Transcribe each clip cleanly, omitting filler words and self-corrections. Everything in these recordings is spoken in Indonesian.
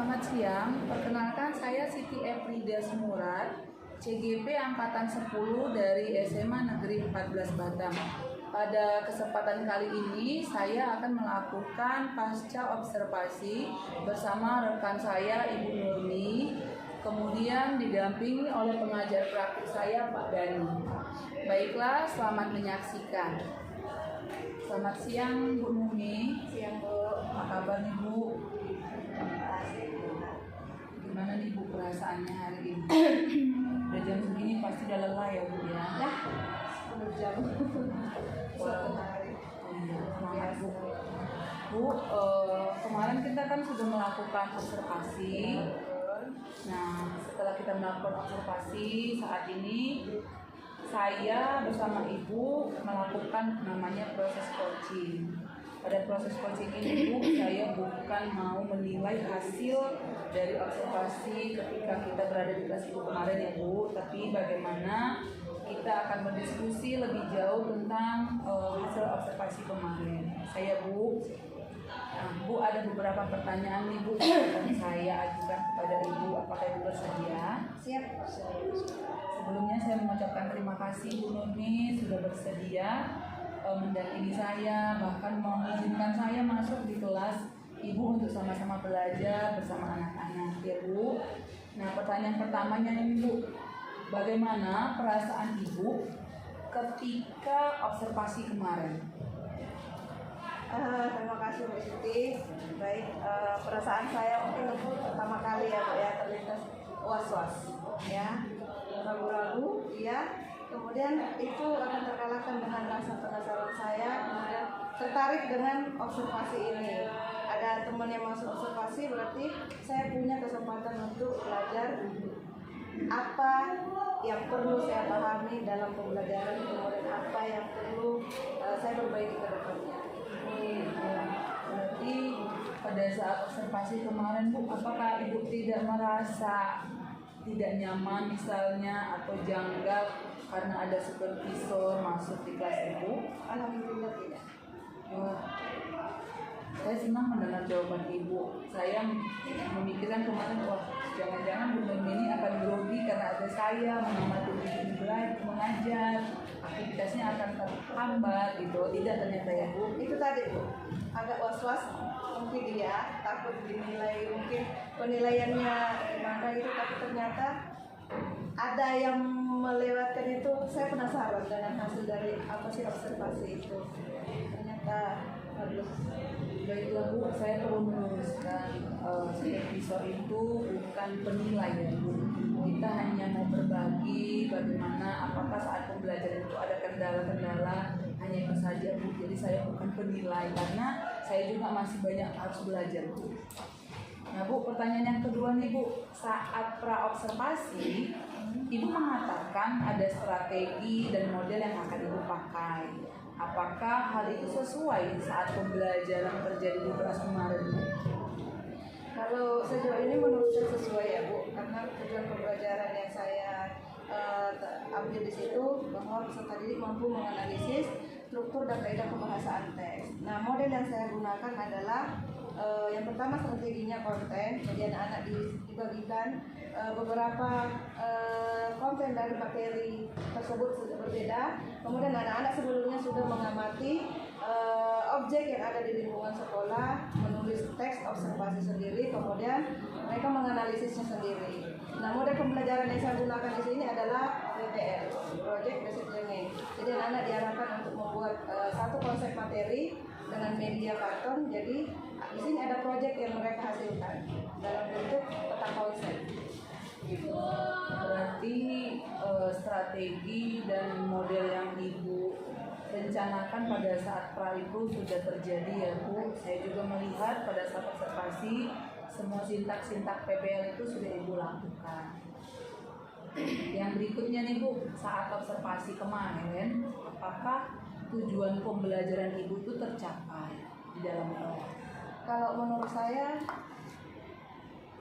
Selamat siang, perkenalkan saya Siti Efrida Smurat, CGP Angkatan 10 dari SMA Negeri 14 Batam. Pada kesempatan kali ini saya akan melakukan pasca observasi bersama rekan saya Ibu Nurmi, kemudian didampingi oleh pengajar praktik saya Pak Dani. Baiklah, selamat menyaksikan. Selamat siang Bu Nurmi. Siang Bu. Apa kabar nih Bu? Gimana nih Bu perasaannya hari ini? Udah jam segini pasti udah lelah ya Bu ya? Ya, 10 jam. Suatu hari. Iya, semangat Bu. Bu, kemarin kita kan sudah melakukan observasi. Nah, setelah kita melakukan observasi, saat ini saya bersama Ibu melakukan namanya proses coaching. Pada proses coaching ini Bu, saya bukan mau menilai hasil dari observasi ketika kita berada di kelas Ibu kemarin ya Bu, tapi bagaimana kita akan berdiskusi lebih jauh tentang hasil observasi kemarin. Saya Bu, Bu ada beberapa pertanyaan nih Bu yang saya ajukan kepada Ibu, apakah Ibu bersedia? Siap. Sebelumnya saya mengucapkan terima kasih Bu Nurmi sudah bersedia mendampingi saya, bahkan mengizinkan saya masuk di kelas Ibu untuk sama-sama belajar bersama anak-anak ya Bu. Nah, pertanyaan pertamanya ini Bu, bagaimana perasaan Ibu ketika observasi kemarin? Terima kasih Bu Siti. Baik, perasaan saya mungkin pertama kali ya Bu ya terlintas was-was ya, ragu-ragu ya. Kemudian itu akan terkalahkan dengan rasa penasaran saya, kemudian tertarik dengan observasi ini. Ada teman yang masuk observasi, berarti saya punya kesempatan untuk belajar apa yang perlu saya pahami dalam pembelajaran, kemudian apa yang perlu saya perbaiki ke depannya. Berarti pada saat observasi kemarin Bu, apakah Ibu tidak merasa tidak nyaman misalnya atau janggal karena ada supervisor masuk di kelas Ibu? Alhamdulillah tidak. Saya senang mendengar jawaban Ibu. Saya memikirkan kemarin, wah jangan-jangan Bu Nurmi ini akan grogi karena ada saya mengamati Ibu mengajar, aktivitasnya akan terhambat gitu. Tidak ternyata ya Bu. Itu tadi Bu, agak was-was mungkin dia takut dinilai, mungkin penilaiannya gimana gitu, tapi ternyata ada yang melewatkan itu. Saya penasaran dengan hasil dari apa sih observasi itu, ternyata bagus. Baiklah Bu, saya perlu meluruskan supervisor itu bukan penilai ya Bu. Kita hanya mau berbagi bagaimana apakah saat pembelajaran itu ada kendala-kendala, hanya itu saja Bu. Jadi saya bukan penilai karena saya juga masih banyak harus belajar Bu. Nah Bu, pertanyaan yang kedua nih Bu, saat pra-observasi Ibu mengatakan ada strategi dan model yang akan Ibu pakai. Apakah hal itu sesuai saat pembelajaran terjadi di kelas kemarin Bu? Kalau sejauh ini menurut saya sesuai ya Bu, karena tujuan pembelajaran yang saya ambil di situ bahwa peserta didik mampu menganalisis struktur dan kaidah pembahasan teks. Nah, model yang saya gunakan adalah yang pertama strateginya konten. Jadi anak-anak dibagikan beberapa konten dari materi tersebut berbeda. Kemudian anak-anak sebelumnya sudah mengamati objek yang ada di lingkungan sekolah, menulis teks observasi sendiri, kemudian mereka menganalisisnya sendiri. Nah, model pembelajaran yang saya gunakan di sini adalah PBL, Project Based Learning. Jadi anak-anak diarahkan untuk membuat satu konsep materi dengan media karton. Jadi di sini ada proyek yang mereka hasilkan dalam bentuk peta konsep. Berarti strategi dan model yang Ibu rencanakan pada saat pra itu sudah terjadi ya Bu. Saya juga melihat pada saat observasi semua sintak-sintak PBL itu sudah Ibu lakukan. Yang berikutnya nih Bu, saat observasi kemarin, apakah tujuan pembelajaran Ibu itu tercapai di dalam kelas? Kalau menurut saya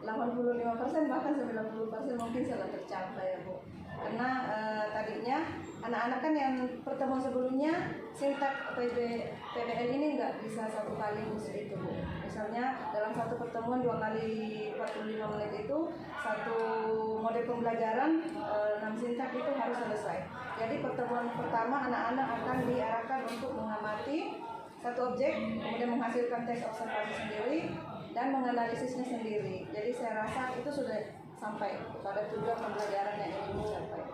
80% 85% bahkan 90% mungkin sudah tercapai ya Bu. Karena tadinya anak-anak kan yang pertemuan sebelumnya sintak PBL ini nggak bisa satu kali itu Bu. Misalnya dalam satu pertemuan 2 kali 45 menit itu satu model pembelajaran 6 sintak itu harus selesai. Jadi pertemuan pertama anak-anak akan diarahkan untuk mengamati satu objek, kemudian menghasilkan teks observasi sendiri dan menganalisisnya sendiri. Jadi saya rasa itu sudah sampai pada tujuan pembelajaran yang ingin dicapai.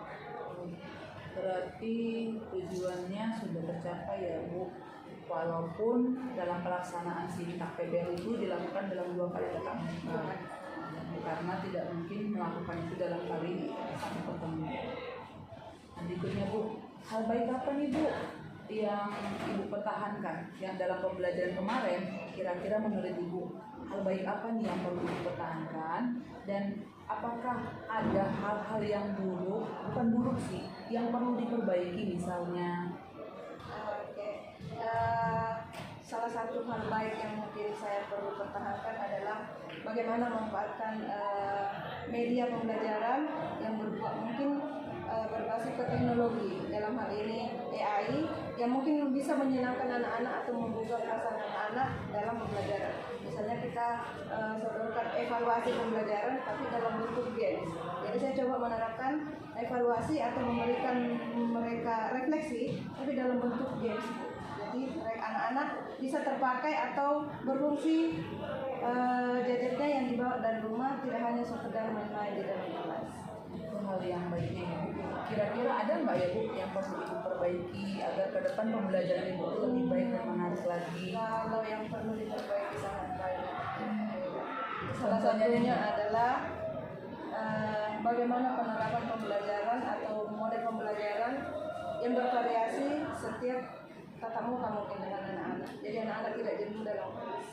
Berarti tujuannya sudah tercapai ya Bu, walaupun dalam pelaksanaan sintak PBL itu dilakukan dalam 2 kali tatap muka, karena tidak mungkin melakukan itu dalam kali satu pertemuan. Berikutnya Bu, hal baik apa nih Bu yang Ibu pertahankan yang dalam pembelajaran kemarin? Kira-kira menurut Ibu hal baik apa nih yang perlu dipertahankan, dan apakah ada hal-hal yang buruk, bukan buruk sih, yang perlu diperbaiki misalnya? Oke. Salah satu hal baik yang mungkin saya perlu pertahankan adalah bagaimana memanfaatkan media pembelajaran yang mungkin berbasis ke teknologi, dalam hal ini AI, yang mungkin bisa menyenangkan anak-anak atau membuka perasaan anak-anak dalam pembelajaran. Misalnya kita sodorkan evaluasi pembelajaran tapi dalam bentuk games. Jadi saya coba menerapkan evaluasi atau memberikan mereka refleksi tapi dalam bentuk games. Jadi anak-anak bisa terpakai atau berfungsi gadgetnya yang dibawa dari rumah, tidak hanya sekedar main-main di dalam kelas. Itu hal yang baiknya ya Bu. Kira-kira ada nggak ya Bu yang perlu Ibu perbaiki agar ke depan pembelajaran Ibu itu lebih baik dan menarik lagi? Kalau yang perlu diperbaiki sangat banyak. Salah satunya adalah bagaimana penerapan pembelajaran atau model pembelajaran yang bervariasi setiap tatap muka mungkin dengan anak-anak. Jadi anak-anak tidak jenuh dalam kelas.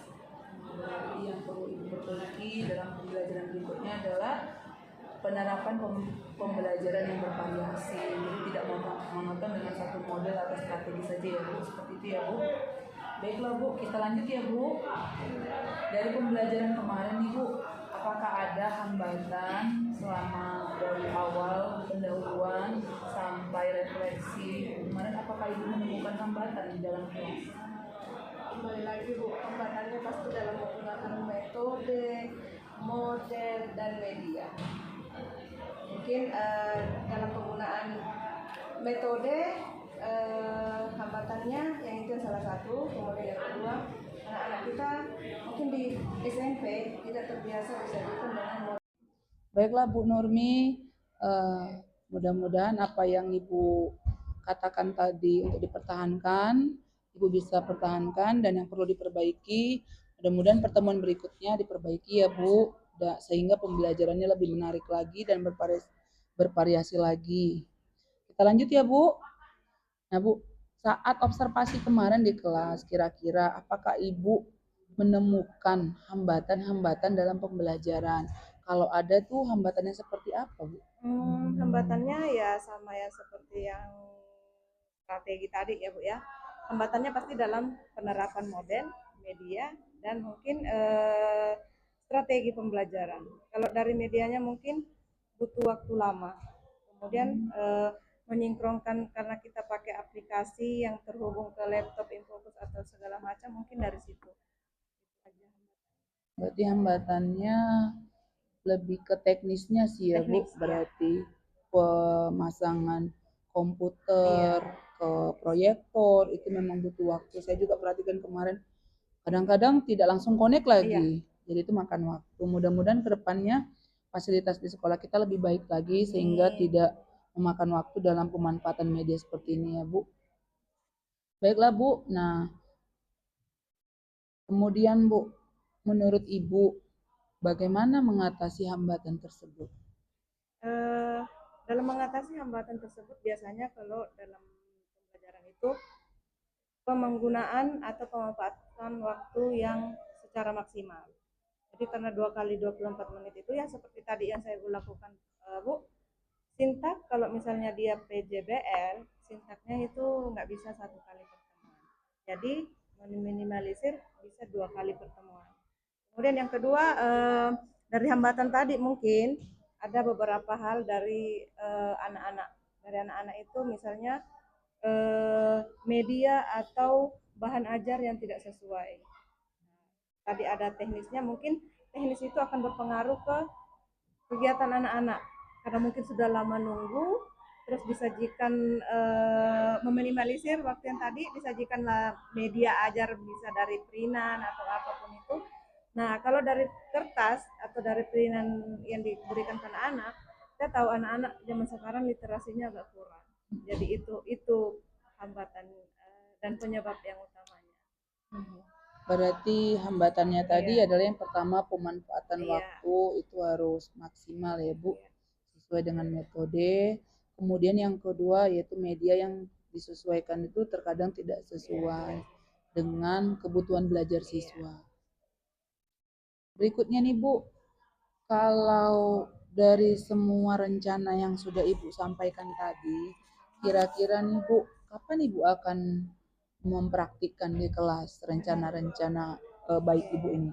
Berarti yang perlu Ibu perbaiki dalam pembelajaran berikutnya adalah penerapan pembelajaran yang bervariasi, jadi tidak monoton dengan satu model atau strategi saja ya Bu, seperti itu ya Bu. Baiklah Bu, kita lanjut ya Bu. Dari pembelajaran kemarin nih Bu, apakah ada hambatan selama dari awal pendahuluan sampai refleksi kemarin, apakah Ibu menemukan hambatan di dalam kelas? Kembali lagi Bu, hambatannya pasti dalam menggunakan metode, model, dan media. Mungkin dalam penggunaan metode hambatannya yang itu salah satu. Kemudian yang kedua, anak-anak kita mungkin di SMP tidak terbiasa disajikan dengan model. Baiklah Bu Nurmi, mudah-mudahan apa yang Ibu katakan tadi untuk dipertahankan, Ibu bisa pertahankan, dan yang perlu diperbaiki, mudah-mudahan pertemuan berikutnya diperbaiki ya Bu, sehingga pembelajarannya lebih menarik lagi dan bervariasi lagi. Kita lanjut ya Bu. Nah Bu, saat observasi kemarin di kelas, kira-kira apakah Ibu menemukan hambatan-hambatan dalam pembelajaran? Kalau ada tuh hambatannya seperti apa Bu? Hambatannya ya sama ya seperti yang strategi tadi ya Bu ya. Hambatannya pasti dalam penerapan model, media, dan mungkin strategi pembelajaran. Kalau dari medianya mungkin butuh waktu lama. Kemudian menyinkronkan karena kita pakai aplikasi yang terhubung ke laptop, infocus atau segala macam, mungkin dari situ. Berarti hambatannya lebih ke teknisnya sih ya Bu, berarti pemasangan komputer ke proyektor itu memang butuh waktu. Saya juga perhatikan kemarin kadang-kadang tidak langsung connect lagi, jadi itu makan waktu. Mudah-mudahan kedepannya fasilitas di sekolah kita lebih baik lagi sehingga tidak memakan waktu dalam pemanfaatan media seperti ini ya Bu. Baiklah Bu, nah kemudian Bu, menurut Ibu bagaimana mengatasi hambatan tersebut? Dalam mengatasi hambatan tersebut biasanya kalau dalam pembelajaran itu penggunaan atau pemanfaatan waktu yang secara maksimal. Jadi karena 2 kali 24 menit itu ya seperti tadi yang saya lakukan Bu, sintak kalau misalnya dia PJBL, sintaknya itu nggak bisa 1 kali pertemuan. Jadi meminimalisir bisa 2 kali pertemuan. Kemudian yang kedua, dari hambatan tadi mungkin ada beberapa hal dari anak-anak. Dari anak-anak itu misalnya media atau bahan ajar yang tidak sesuai. Tadi ada teknisnya, mungkin teknis itu akan berpengaruh ke kegiatan anak-anak karena mungkin sudah lama nunggu, terus disajikan meminimalisir waktu yang tadi disajikanlah media ajar bisa dari printan atau apapun itu. Nah, kalau dari kertas atau dari printan yang diberikan ke anak-anak, kita tahu anak-anak zaman sekarang literasinya agak kurang. Jadi itu hambatan dan penyebab yang utamanya. Berarti hambatannya tadi Iya, adalah yang pertama pemanfaatan iya, waktu itu harus maksimal ya Bu, iya, sesuai dengan metode. Kemudian yang kedua yaitu media yang disesuaikan itu terkadang tidak sesuai dengan kebutuhan belajar iya. siswa. Berikutnya nih Bu, kalau dari semua rencana yang sudah Ibu sampaikan tadi, kira-kira nih Bu, kapan Ibu akan mempraktikkan di kelas rencana-rencana baik Ibu ini?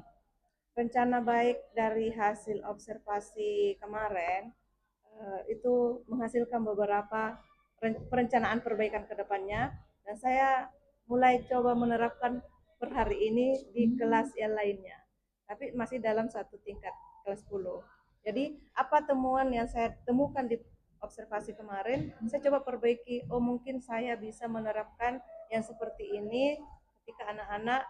Rencana baik dari hasil observasi kemarin itu menghasilkan beberapa perencanaan perbaikan ke depannya dan saya mulai coba menerapkan per hari ini di kelas yang lainnya. Tapi masih dalam satu tingkat kelas 10. Jadi apa temuan yang saya temukan di observasi kemarin, saya coba perbaiki. Oh mungkin saya bisa menerapkan yang seperti ini ketika anak-anak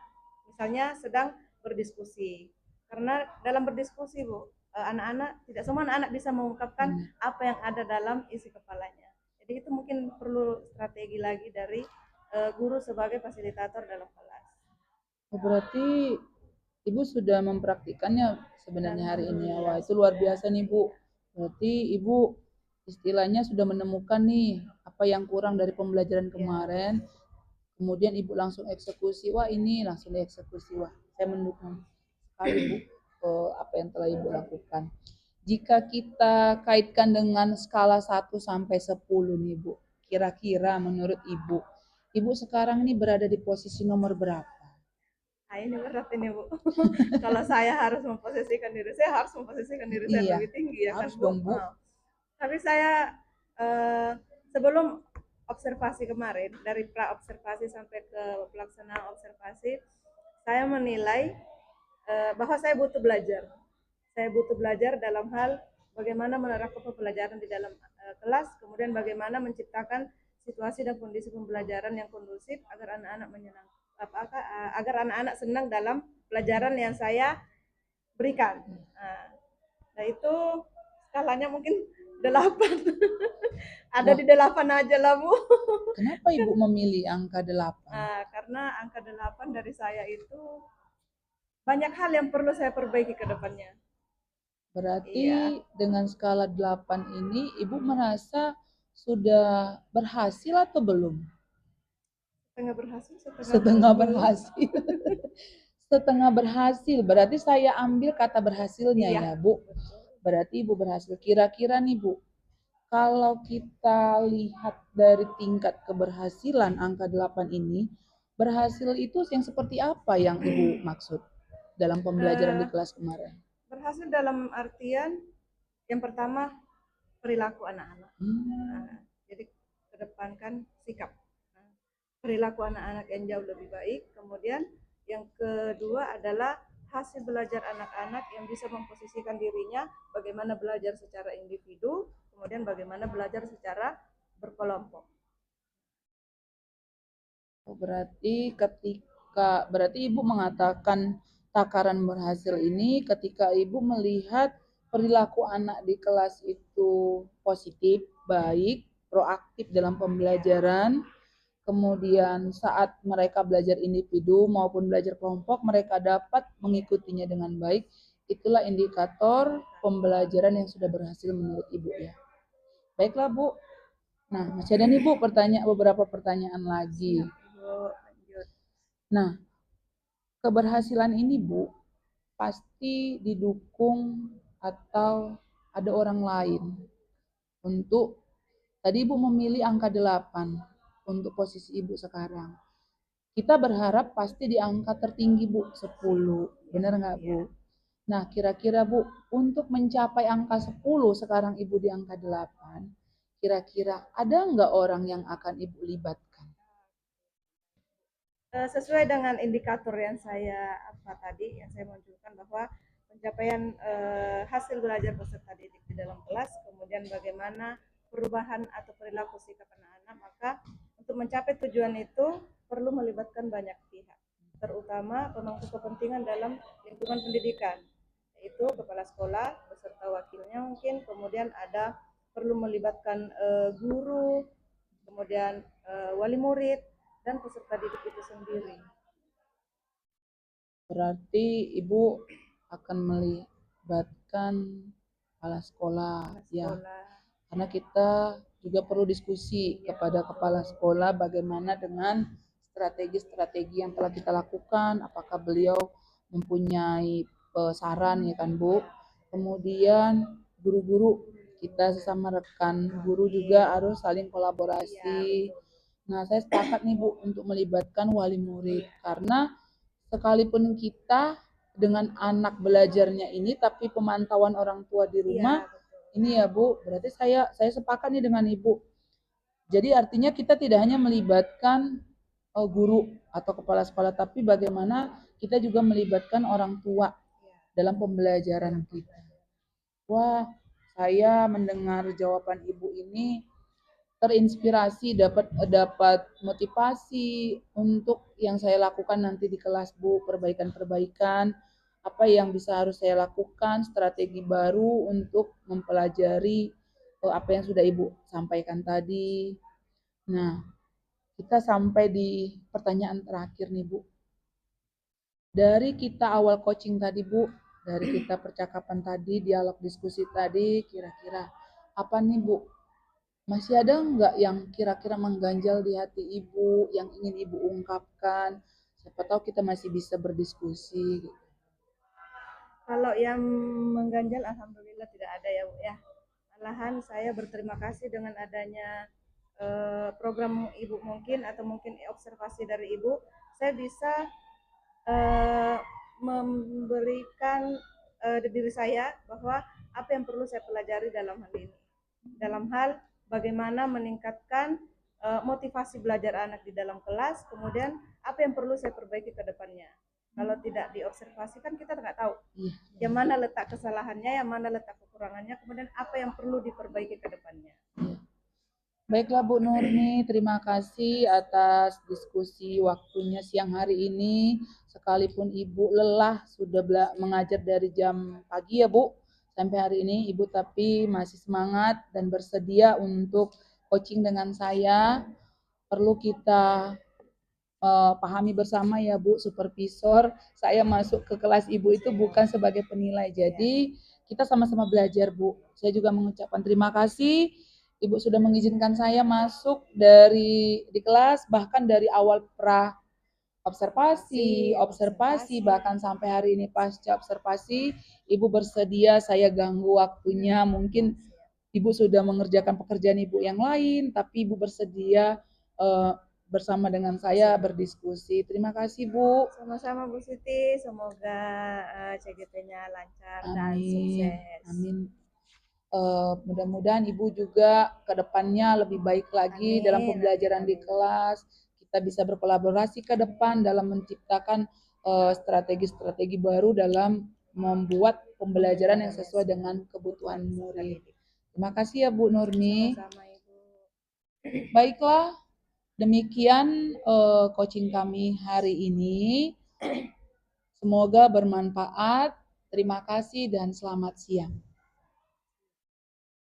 misalnya sedang berdiskusi. Karena dalam berdiskusi, Bu, anak-anak tidak semua anak-anak bisa mengungkapkan apa yang ada dalam isi kepalanya. Jadi itu mungkin perlu strategi lagi dari guru sebagai fasilitator dalam kelas. Oh, berarti Ibu sudah mempraktikannya sebenarnya hari ini ya. Wah, itu luar biasa nih Bu. Berarti Ibu istilahnya sudah menemukan nih apa yang kurang dari pembelajaran kemarin. Kemudian Ibu langsung eksekusi. Wah, ini langsung dieksekusi. Wah, saya mendukung sekali Bu apa yang telah Ibu lakukan. Jika kita kaitkan dengan skala 1 sampai 10 nih Bu, kira-kira menurut Ibu, Ibu sekarang ini berada di posisi nomor berapa? Nah, ini berat ini, Bu. Kalau saya harus memposisikan diri, saya harus memposisikan diri saya Iya, lebih tinggi ya kan, harus Bu. dong Bu. Tapi saya sebelum observasi kemarin, dari pra observasi sampai ke pelaksanaan observasi, saya menilai bahwa saya butuh belajar. Saya butuh belajar dalam hal bagaimana menerapkan pembelajaran di dalam kelas, kemudian bagaimana menciptakan situasi dan kondisi pembelajaran yang kondusif agar anak-anak menyenangkan, agar anak-anak senang dalam pelajaran yang saya berikan. Nah itu skalanya mungkin 8. Ada Loh, di 8 aja lah, Bu. kenapa Ibu memilih angka 8? Karena angka 8 dari saya itu banyak hal yang perlu saya perbaiki ke depannya. Berarti Iya, dengan skala 8 ini Ibu merasa sudah berhasil atau belum? setengah berhasil, setengah Setengah belum. berhasil. Setengah berhasil. Berarti saya ambil kata berhasilnya Iya, ya, Bu. betul. Berarti Ibu berhasil. Kira-kira nih, Bu, kalau kita lihat dari tingkat keberhasilan angka 8 ini, berhasil itu yang seperti apa yang Ibu maksud dalam pembelajaran Eh, di kelas kemarin? Berhasil dalam artian yang pertama perilaku anak-anak. Hmm. Nah, jadi kedepankan sikap. Nah, perilaku anak-anak yang jauh lebih baik. Kemudian yang kedua adalah hasil belajar anak-anak yang bisa memposisikan dirinya bagaimana belajar secara individu, kemudian bagaimana belajar secara berkelompok. Oh, berarti Ibu mengatakan takaran berhasil ini ketika Ibu melihat perilaku anak di kelas itu positif, baik, proaktif dalam pembelajaran, kemudian saat mereka belajar individu maupun belajar kelompok, mereka dapat mengikutinya dengan baik. Itulah indikator pembelajaran yang sudah berhasil menurut Ibu ya. Baiklah Bu. Nah, masih ada nih Bu beberapa pertanyaan lagi. Nah, keberhasilan ini Bu pasti didukung atau ada orang lain untuk tadi Ibu memilih angka 8 untuk posisi Ibu sekarang. Kita berharap pasti di angka tertinggi Bu, 10. Benar nggak Bu? Nah, kira-kira Bu, untuk mencapai angka 10, sekarang Ibu di angka 8, kira-kira ada nggak orang yang akan Ibu libatkan? Sesuai dengan indikator yang saya munculkan bahwa pencapaian hasil belajar peserta didik di dalam kelas, kemudian bagaimana perubahan atau perilaku sikap anak-anak, maka untuk mencapai tujuan itu perlu melibatkan banyak pihak, terutama pemangku kepentingan dalam lingkungan pendidikan, yaitu kepala sekolah beserta wakilnya mungkin, kemudian ada perlu melibatkan guru, kemudian wali murid, dan peserta didik itu sendiri. Berarti Ibu akan melibatkan kepala sekolah, ya. Karena kita juga perlu diskusi kepada kepala sekolah bagaimana dengan strategi-strategi yang telah kita lakukan, apakah beliau mempunyai saran, ya kan Bu. Kemudian guru-guru, kita sesama rekan guru juga harus saling kolaborasi. Nah, saya sepakat nih Bu untuk melibatkan wali murid, karena sekalipun kita dengan anak belajarnya ini, tapi pemantauan orang tua di rumah, ini ya Bu, berarti saya sepakat nih dengan Ibu. Jadi artinya kita tidak hanya melibatkan guru atau kepala sekolah, tapi bagaimana kita juga melibatkan orang tua dalam pembelajaran kita. Wah, saya mendengar jawaban Ibu ini terinspirasi, dapat motivasi untuk yang saya lakukan nanti di kelas Bu, perbaikan-perbaikan apa yang bisa harus saya lakukan, strategi baru untuk mempelajari apa yang sudah Ibu sampaikan tadi. Nah, kita sampai di pertanyaan terakhir nih Bu. Dari kita awal coaching tadi Bu, dari kita percakapan tadi, dialog diskusi tadi, kira-kira apa nih Bu, masih ada nggak yang kira-kira mengganjal di hati Ibu, yang ingin Ibu ungkapkan? Siapa tahu kita masih bisa berdiskusi. Kalau yang mengganjal, alhamdulillah tidak ada ya Bu ya. Malahan saya berterima kasih dengan adanya program Ibu mungkin, atau mungkin observasi dari Ibu, saya bisa memberikan diri saya bahwa apa yang perlu saya pelajari dalam hal ini, dalam hal bagaimana meningkatkan motivasi belajar anak di dalam kelas, kemudian apa yang perlu saya perbaiki ke depannya. Kalau tidak diobservasi kan kita nggak tahu yang mana letak kesalahannya, yang mana letak kekurangannya, kemudian apa yang perlu diperbaiki ke depannya. Baiklah Bu Nurmi, terima kasih atas diskusi waktunya siang hari ini. Sekalipun Ibu lelah sudah mengajar dari jam pagi ya Bu, sampai hari ini Ibu tapi masih semangat dan bersedia untuk coaching dengan saya. Perlu kita pahami bersama ya Bu, supervisor. Saya masuk ke kelas Ibu itu bukan sebagai penilai, jadi kita sama-sama belajar Bu. Saya juga mengucapkan terima kasih Ibu sudah mengizinkan saya masuk di kelas, bahkan dari awal observasi, bahkan sampai hari ini pasca observasi, Ibu bersedia saya ganggu waktunya. Mungkin Ibu sudah mengerjakan pekerjaan Ibu yang lain, tapi Ibu bersedia bersama dengan saya berdiskusi. Terima kasih Bu. Sama-sama Bu Siti, semoga CGT-nya lancar dan sukses. Amin. Mudah-mudahan Ibu juga ke depannya lebih baik lagi dalam pembelajaran di kelas. Kita bisa berkolaborasi ke depan dalam menciptakan strategi-strategi baru dalam membuat pembelajaran yang sesuai dengan kebutuhan murid. Terima kasih ya Bu Nurmi. Sama-sama Ibu. Baiklah, demikian coaching kami hari ini. Semoga bermanfaat. Terima kasih dan selamat siang.